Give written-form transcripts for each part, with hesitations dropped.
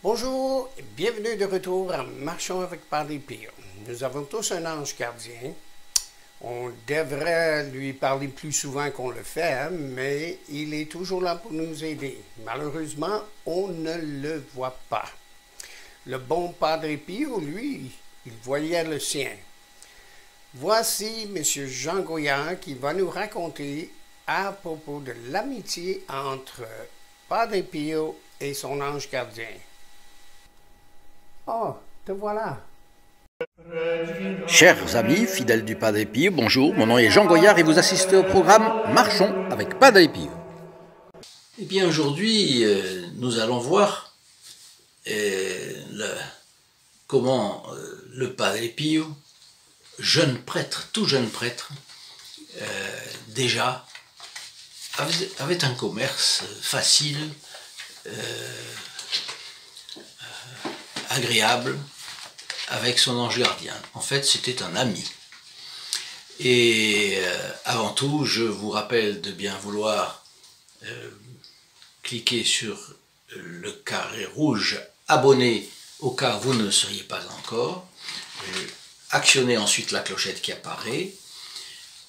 Bonjour et bienvenue de retour en Marchons avec Padre Pio. Nous avons tous un ange gardien. On devrait lui parler plus souvent qu'on le fait, mais il est toujours là pour nous aider. Malheureusement, on ne le voit pas. Le bon Padre Pio, lui, il voyait le sien. Voici M. Jean Goyard qui va nous raconter à propos de l'amitié entre Padre Pio et son ange gardien. Oh, te voilà. Chers amis, fidèles du Padre Pio, bonjour, mon nom est Jean Goyard et vous assistez au programme Marchons avec Padre Pio. Eh bien aujourd'hui, nous allons voir comment le Padre Pio, jeune prêtre, tout jeune prêtre, déjà avait un commerce facile, agréable, avec son ange gardien. En fait, c'était un ami. Et avant tout, je vous rappelle de bien vouloir cliquer sur le carré rouge « Abonner » au cas où vous ne le seriez pas encore. Actionnez ensuite la clochette qui apparaît.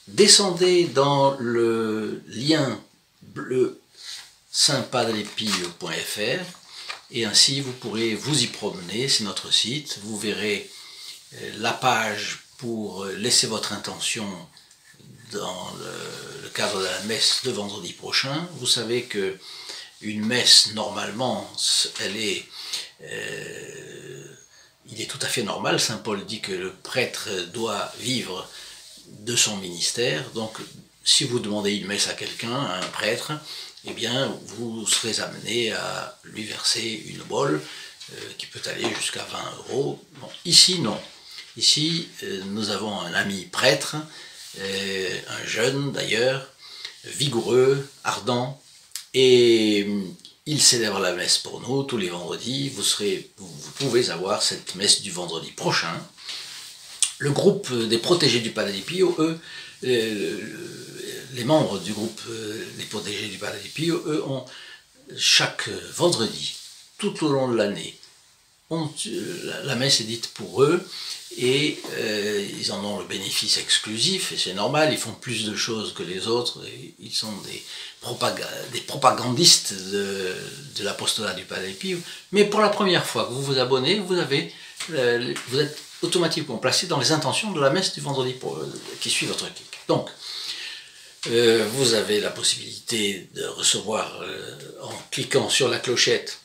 Descendez dans le lien bleu saintpadrepio.fr et ainsi vous pourrez vous y promener, c'est notre site. Vous verrez la page pour laisser votre intention dans le cadre de la messe de vendredi prochain. Vous savez que une messe, normalement, il est tout à fait normal. Saint Paul dit que le prêtre doit vivre de son ministère. Donc, si vous demandez une messe à quelqu'un, à un prêtre, eh bien, vous serez amené à lui verser une bolle qui peut aller jusqu'à 20 €. Bon, ici, non. Ici, nous avons un ami prêtre, un jeune d'ailleurs, vigoureux, ardent, et il célèbre la messe pour nous tous les vendredis. Vous pouvez avoir cette messe du vendredi prochain. Le groupe des protégés du Padre Pio, eux, les membres du groupe des protégés du Padre Pio, eux, ont chaque vendredi, tout au long de l'année, la messe est dite pour eux, et ils en ont le bénéfice exclusif, et c'est normal, ils font plus de choses que les autres, ils sont des propagandistes de l'apostolat du Padre Pio. Mais pour la première fois que vous vous abonnez, vous êtes automatiquement placé dans les intentions de la messe du vendredi qui suit votre clic. Donc, vous avez la possibilité de recevoir, en cliquant sur la clochette,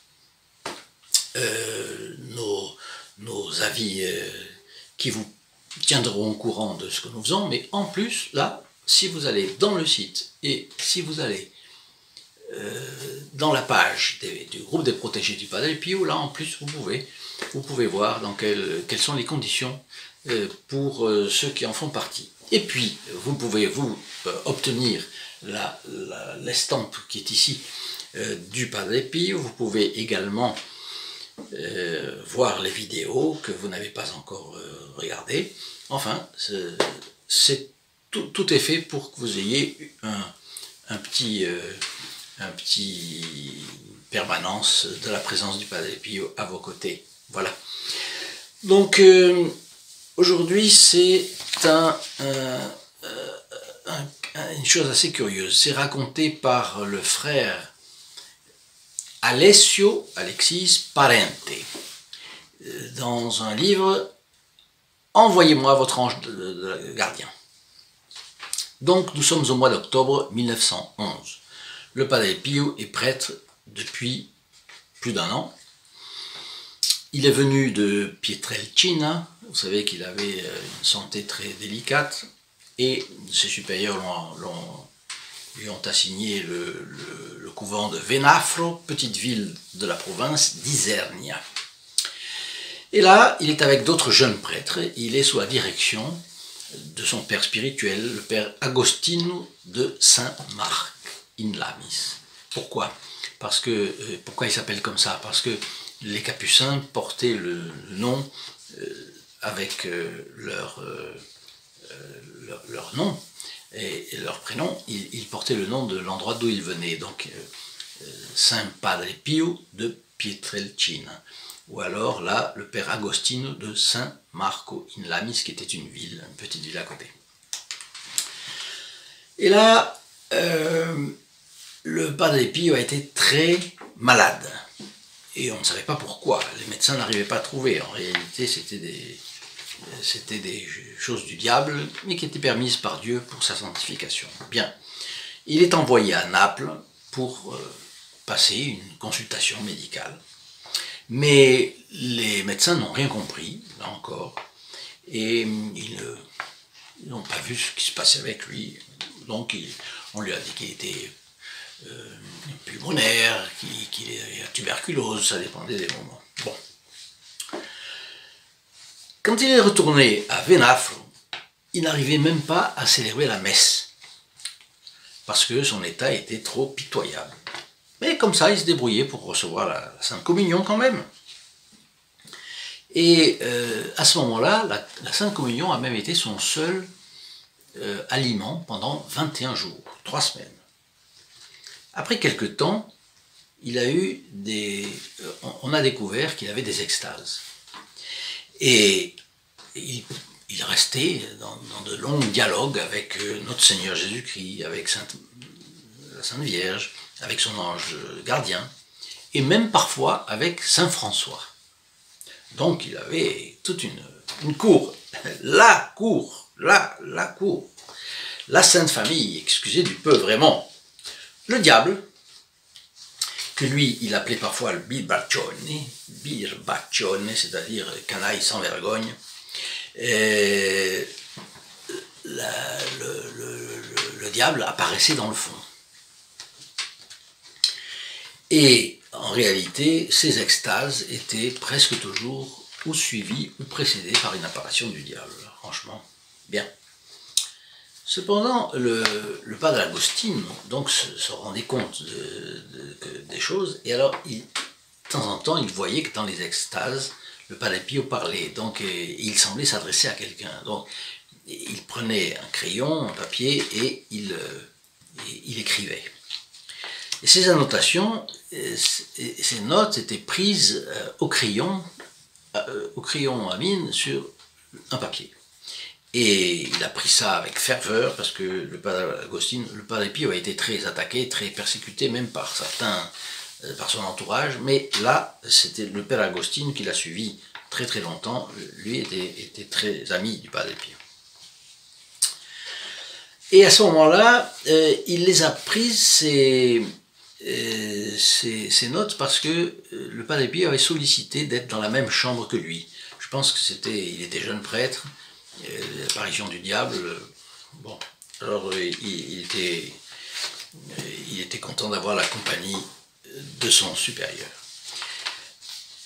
nos avis qui vous tiendront au courant de ce que nous faisons, mais en plus, là, si vous allez dans le site et si vous allez dans la page du groupe des protégés du Padre Pio, là en plus vous pouvez voir dans quelles sont les conditions pour ceux qui en font partie. Et puis vous pouvez obtenir l'estampe qui est ici du Padre Pio. Vous pouvez également voir les vidéos que vous n'avez pas encore regardées. Enfin, tout est fait pour que vous ayez un petit permanence de la présence du Padre Pio à vos côtés. Voilà. Donc aujourd'hui c'est une chose assez curieuse. C'est raconté par le frère Alexis Parente dans un livre « Envoyez-moi votre ange gardien ». Donc nous sommes au mois d'octobre 1911. Le Padre Pio est prêtre depuis plus d'1 an. Il est venu de Pietrelcina, vous savez qu'il avait une santé très délicate, et ses supérieurs lui ont assigné le couvent de Venafro, petite ville de la province d'Isernia. Et là, il est avec d'autres jeunes prêtres, il est sous la direction de son père spirituel, le père Agostino de Saint-Marc in Lamis. Pourquoi il s'appelle comme ça? Parce que les capucins portaient le nom avec leur nom et leur prénom, ils portaient le nom de l'endroit d'où ils venaient. Donc Saint Padre Pio de Pietrelcina, ou alors là, le père Agostino de San Marco in Lamis, qui était une ville, une petite ville à côté. Et là, le Padre Pio a été très malade. Et on ne savait pas pourquoi. Les médecins n'arrivaient pas à trouver. En réalité, c'était des choses du diable, mais qui étaient permises par Dieu pour sa sanctification. Bien. Il est envoyé à Naples pour passer une consultation médicale. Mais les médecins n'ont rien compris, là encore, et ils n'ont pas vu ce qui se passait avec lui. Donc on lui a dit qu'il était pulmonaire, qu'il avait la tuberculose, ça dépendait des moments. Bon. Quand il est retourné à Venafro, il n'arrivait même pas à célébrer la messe, parce que son état était trop pitoyable. Mais comme ça, il se débrouillait pour recevoir la Sainte Communion quand même. Et à ce moment-là, la Sainte Communion a même été son seul aliment pendant 21 jours, 3 semaines. Après quelque temps, il a eu on a découvert qu'il avait des extases. Et il restait dans de longs dialogues avec notre Seigneur Jésus-Christ, avec la Sainte Vierge, avec son ange gardien, et même parfois avec Saint François. Donc il avait toute une cour, la cour, la cour, la Sainte Famille, excusez du peu vraiment. Le diable, que lui, il appelait parfois le birbaccione, c'est-à-dire canaille sans vergogne, le diable apparaissait dans le fond. Et en réalité, ces extases étaient presque toujours ou suivies ou précédées par une apparition du diable. Franchement, bien. Cependant, le Padre Agostino donc, se rendait compte des choses, et alors, de temps en temps, il voyait que dans les extases, le Padre Pio parlait, donc il semblait s'adresser à quelqu'un. Donc, il prenait un crayon, un papier, et il écrivait. Et ces annotations, ces notes étaient prises au crayon à mine sur un papier. Et il a pris ça avec ferveur parce que le Padre Pio a été très attaqué, très persécuté, même par certains, par son entourage. Mais là, c'était le Père Agostino qui l'a suivi très très longtemps. Lui était très ami du Padre Pio. Et à ce moment-là, il les a prises, ces notes, parce que le Padre Pio avait sollicité d'être dans la même chambre que lui. Je pense que il était jeune prêtre. L'apparition du diable, bon, alors il était content d'avoir la compagnie de son supérieur.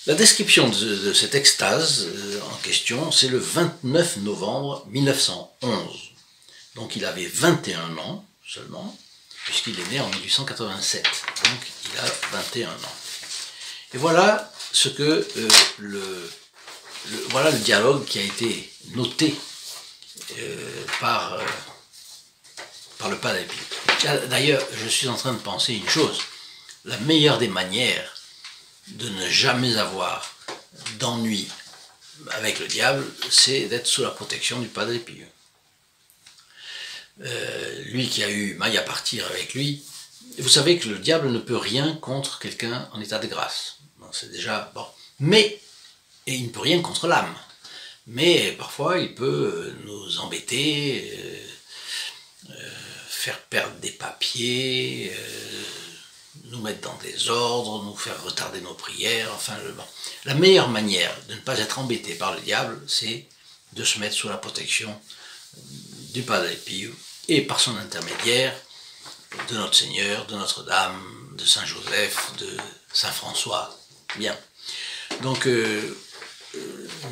La description de cette extase en question, c'est le 29 novembre 1911. Donc il avait 21 ans seulement, puisqu'il est né en 1887. Donc il a 21 ans. Et voilà ce que voilà le dialogue qui a été noté par le Padre Pio. D'ailleurs, je suis en train de penser une chose. La meilleure des manières de ne jamais avoir d'ennui avec le diable, c'est d'être sous la protection du Padre Pio. Lui qui a eu maille à partir avec lui, vous savez que le diable ne peut rien contre quelqu'un en état de grâce. C'est déjà bon. Mais et il ne peut rien contre l'âme. Mais parfois, il peut nous embêter, faire perdre des papiers, nous mettre dans des ordres, nous faire retarder nos prières. Enfin, bon. La meilleure manière de ne pas être embêté par le diable, c'est de se mettre sous la protection du Padre Pio et par son intermédiaire de notre Seigneur, de Notre-Dame, de Saint Joseph, de Saint François. Bien. Donc,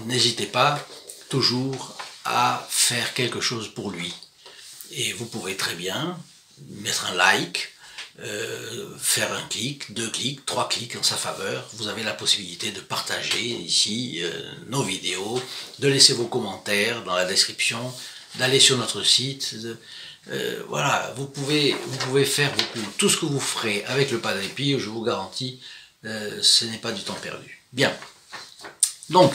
n'hésitez pas toujours à faire quelque chose pour lui. Et vous pouvez très bien mettre un like, faire un clic, 2 clics, 3 clics en sa faveur. Vous avez la possibilité de partager ici nos vidéos, de laisser vos commentaires dans la description, d'aller sur notre site. Voilà, vous pouvez faire tout ce que vous ferez avec le Padre Pio, je vous garantis ce n'est pas du temps perdu. Bien. Donc,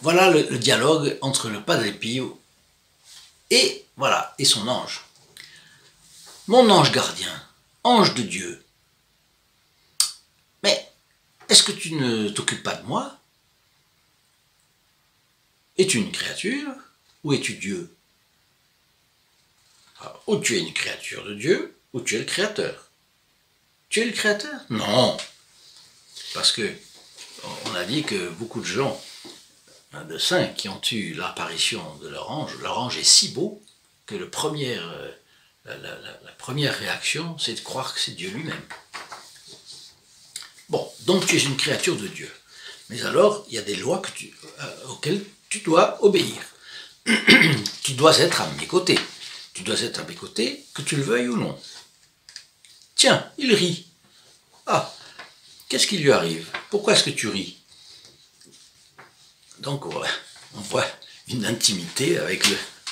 voilà le dialogue entre le Padre Pio et, voilà, et son ange. Mon ange gardien, ange de Dieu, mais est-ce que tu ne t'occupes pas de moi? Es-tu une créature ou es-tu Dieu? Alors, ou tu es une créature de Dieu, ou tu es le créateur. Tu es le créateur? Non. Parce que on a dit que beaucoup de gens, de saints qui ont eu l'apparition de leur ange est si beau que la première réaction, c'est de croire que c'est Dieu lui-même. Bon, donc tu es une créature de Dieu. Mais alors, il y a des lois auxquelles tu dois obéir. Tu dois être à mes côtés. Tu dois être à mes côtés, que tu le veuilles ou non. Tiens, il rit. Ah, qu'est-ce qui lui arrive? Pourquoi est-ce que tu ris? Donc, on voit une intimité avec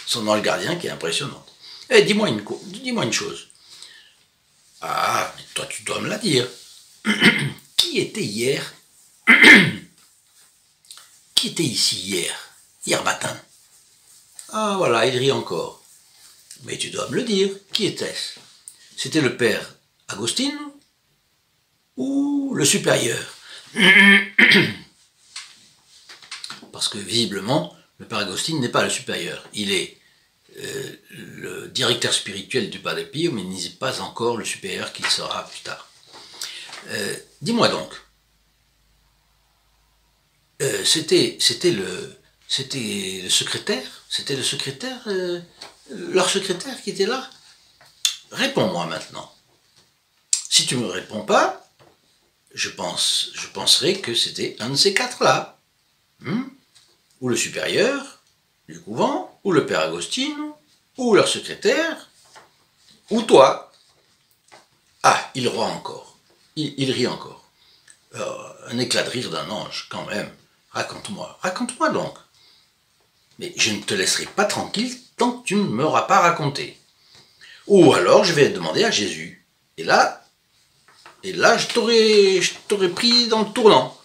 son ange gardien qui est impressionnante. Eh, dis-moi une chose. Ah, mais toi, tu dois me la dire. Qui était hier? Qui était ici hier matin? Ah, voilà, il rit encore. Mais tu dois me le dire. Qui était-ce? C'était le père Agostino ou le supérieur? Parce que visiblement, le père Agostino n'est pas le supérieur. Il est le directeur spirituel du Padre Pio, mais il n'est pas encore le supérieur qu'il sera plus tard. Dis-moi donc, c'était le secrétaire? C'était le secrétaire, leur secrétaire qui était là? Réponds-moi maintenant. Si tu ne me réponds pas, je penserai que c'était un de ces quatre-là. Ou le supérieur du couvent, ou le père Agostino, ou leur secrétaire, ou toi. Ah, il rit encore. Il rit encore. Un éclat de rire d'un ange, quand même. Raconte-moi donc. Mais je ne te laisserai pas tranquille tant que tu ne m'auras pas raconté. Ou alors je vais demander à Jésus. Et là je t'aurais pris dans le tournant.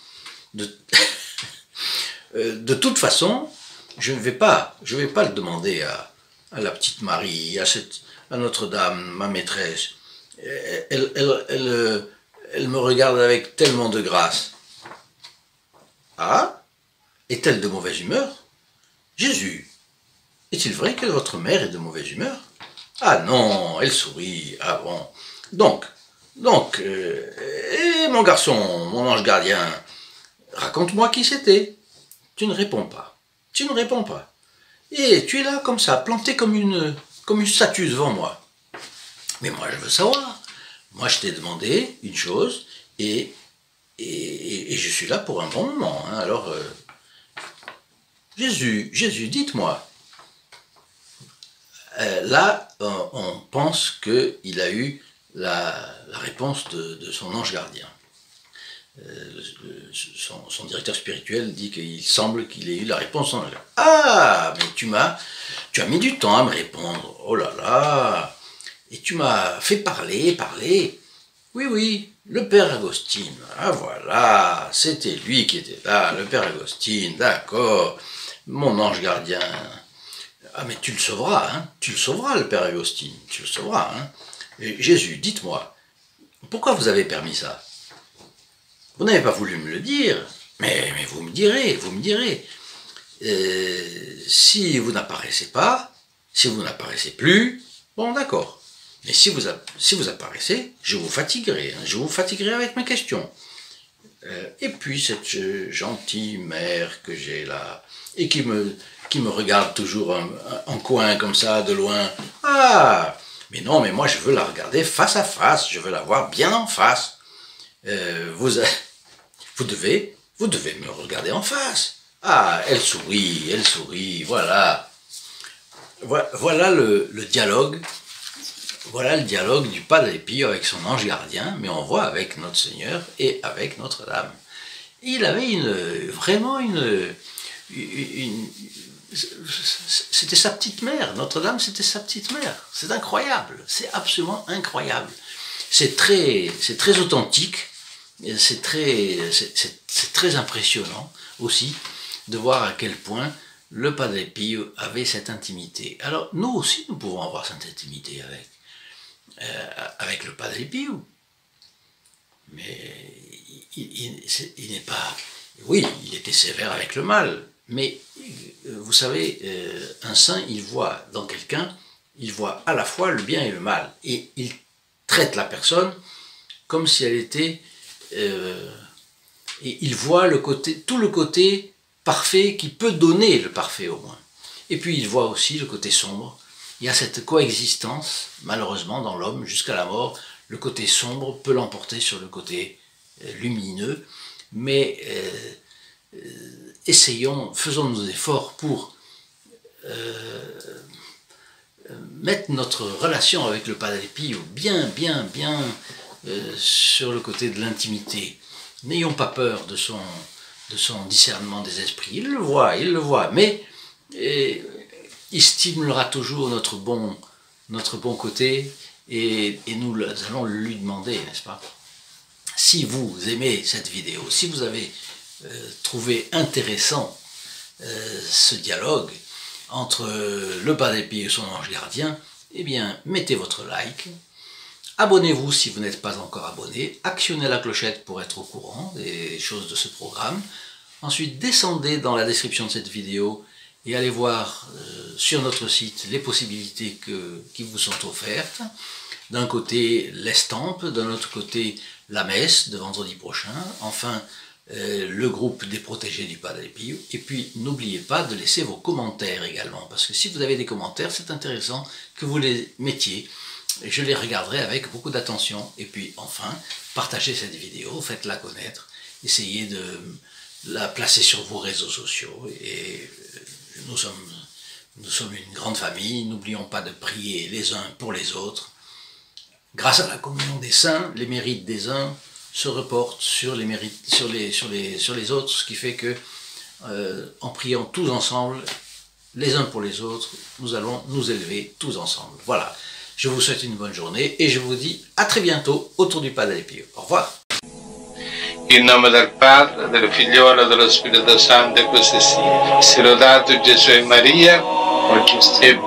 De toute façon, je ne vais pas le demander à la petite Marie, à Notre-Dame, ma maîtresse. Elle me regarde avec tellement de grâce. Ah? Est-elle de mauvaise humeur? Jésus, est-il vrai que votre mère est de mauvaise humeur? Ah non, elle sourit. Ah bon. Donc, mon garçon, mon ange gardien, raconte-moi qui c'était. Tu ne réponds pas. Tu ne réponds pas. Et tu es là comme ça, planté comme une statue devant moi. Mais moi, je veux savoir. Moi, je t'ai demandé une chose et je suis là pour un bon moment. Hein. Alors, Jésus, dites-moi. Là, on pense qu'il a eu la réponse de son ange gardien. Son directeur spirituel dit qu'il semble qu'il ait eu la réponse. Ah, mais tu as mis du temps à me répondre. Oh là là. Et tu m'as fait parler. Oui, le père Agostino. Ah voilà, c'était lui qui était là, le père Agostino, d'accord. Mon ange gardien. Ah mais tu le sauveras, hein. Tu le sauveras, le père Agostino. Tu le sauveras, hein. Et Jésus, dites-moi, pourquoi vous avez permis ça? Vous n'avez pas voulu me le dire, mais vous me direz. Si vous n'apparaissez pas, si vous n'apparaissez plus, bon d'accord. Mais si vous apparaissez, je vous fatiguerai. Hein, je vous fatiguerai avec mes questions. Et puis cette gentille mère que j'ai là, et qui me regarde toujours en coin comme ça, de loin. Ah, mais non, mais moi je veux la regarder face à face, je veux la voir bien en face. Vous devez me regarder en face. Ah, elle sourit, voilà. Voilà le dialogue. Voilà le dialogue du Padre Pio avec son ange gardien, mais on voit avec notre Seigneur et avec Notre-Dame. Il avait vraiment une c'était sa petite mère. Notre-Dame, c'était sa petite mère. C'est incroyable, c'est absolument incroyable. C'est très authentique. c'est très impressionnant aussi de voir à quel point le Padre Pio avait cette intimité. Alors nous aussi, nous pouvons avoir cette intimité avec le Padre Pio. Mais il n'est pas... Oui, il était sévère avec le mal, mais vous savez, un saint, il voit dans quelqu'un, il voit à la fois le bien et le mal. Et il traite la personne comme si elle était... et il voit tout le côté parfait qui peut donner le parfait au moins. Et puis il voit aussi le côté sombre. Il y a cette coexistence, malheureusement, dans l'homme, jusqu'à la mort. Le côté sombre peut l'emporter sur le côté lumineux, mais faisons nos efforts pour mettre notre relation avec le Padre Pio bien sur le côté de l'intimité. N'ayons pas peur de son discernement des esprits. Il le voit, mais il stimulera toujours notre bon côté, et nous allons lui demander, n'est-ce pas? Si vous aimez cette vidéo, si vous avez trouvé intéressant ce dialogue entre le Padre Pio et son ange gardien, eh bien, mettez votre like, abonnez-vous si vous n'êtes pas encore abonné, actionnez la clochette pour être au courant des choses de ce programme. Ensuite, descendez dans la description de cette vidéo et allez voir sur notre site les possibilités qui vous sont offertes. D'un côté, l'estampe, d'un autre côté, la messe de vendredi prochain, enfin le groupe des protégés du Padre Pio, et puis n'oubliez pas de laisser vos commentaires également, parce que si vous avez des commentaires, c'est intéressant que vous les mettiez, et je les regarderai avec beaucoup d'attention. Et puis enfin, partagez cette vidéo, faites-la connaître, essayez de la placer sur vos réseaux sociaux, et nous sommes une grande famille, n'oublions pas de prier les uns pour les autres. Grâce à la communion des saints, les mérites des uns se reportent sur les autres, ce qui fait que, en priant tous ensemble, les uns pour les autres, nous allons nous élever tous ensemble. Voilà, je vous souhaite une bonne journée et je vous dis à très bientôt autour du Padre Pio. Au revoir. In nome del Padre, del Figliolo e dello Spirito Santo, e così sia. Sia lodato Gesù e Maria, oggi e